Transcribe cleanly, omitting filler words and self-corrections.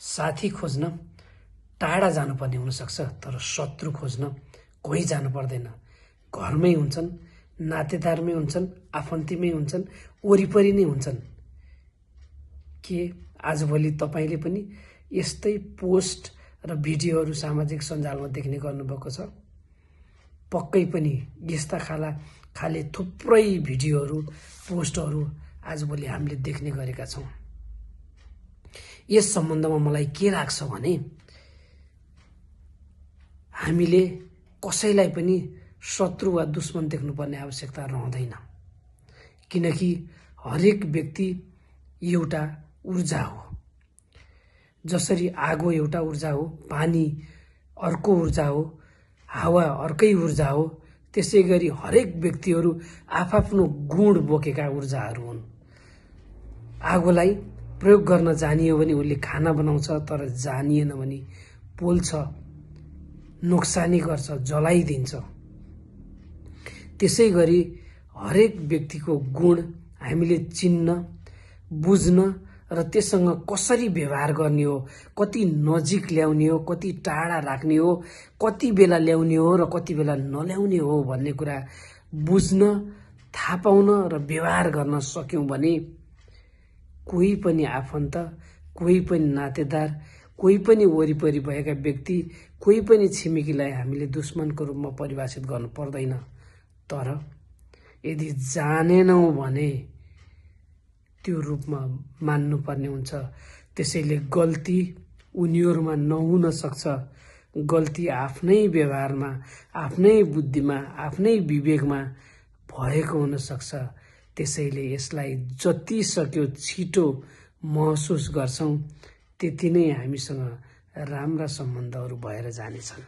साथी खोज्न टाढा जानुपर्ने हुनसक्छ, तर शत्रु खोज्न कोही जानु पर्दैन। घरमै हुन्छन्, नातेदारमै हुन्छन्, आफन्तीमै हुन्छन्, वरिपरि नै हुन्छन्। के आजभोलि तपाईँले पनि यस्तै पोस्ट र भिडियोहरू सामाजिक सञ्जालमा देख्ने गर्नुभएको छ? पक्कै पनि यस्ता खाले थुप्रै भिडियोहरू, पोस्टहरू आजभोलि हामीले देख्ने गरेका छौँ। यस सम्बन्धमा मलाई के लाग्छ भने हामीले कसैलाई पनि शत्रु वा दुश्मन देख्नुपर्ने आवश्यकता रहँदैन, किनकि हरेक व्यक्ति एउटा ऊर्जा हो। जसरी आगो एउटा ऊर्जा हो, पानी अर्को ऊर्जा हो, हावा अर्कै ऊर्जा हो, त्यसै गरी हरेक व्यक्तिहरू आफआफ्नो गुण बोकेका ऊर्जाहरू हुन्। आगोलाई प्रयोग गर्न जानियो भने उसले खाना बनाउँछ, तर जानिएन भने पोल्छ, नोक्सानी गर्छ, जलाइदिन्छ। त्यसै गरी हरेक व्यक्तिको गुण हामीले चिन्न, बुझ्न र त्यससँग कसरी व्यवहार गर्ने हो, कति नजिक ल्याउने हो, कति टाढा राख्ने हो, कति बेला ल्याउने हो र कति बेला नल्याउने हो भन्ने कुरा बुझ्न, थाहा पाउन र व्यवहार गर्न सक्यौं भने कोही पनि आफन्त, कोही पनि नातेदार, कोही पनि वरिपरि भएका व्यक्ति, कोही पनि छिमेकीलाई हामीले दुश्मनको रूपमा परिभाषित गर्नु पर्दैन। तर यदि जानेनौं भने त्यो रूपमा मान्नुपर्ने हुन्छ। त्यसैले गल्ती उनीहरूमा नहुन सक्छ। गल्ती आफ्नै व्यवहारमा, आफ्नै बुद्धिमा, आफ्नै विवेकमा भएको हुन सक्छ। त्यसैले यसलाई जति सक्यो छिटो महसुस गर्छौं, त्यति नै हामीसँग राम्रा सम्बन्धहरू भएर जानेछन्।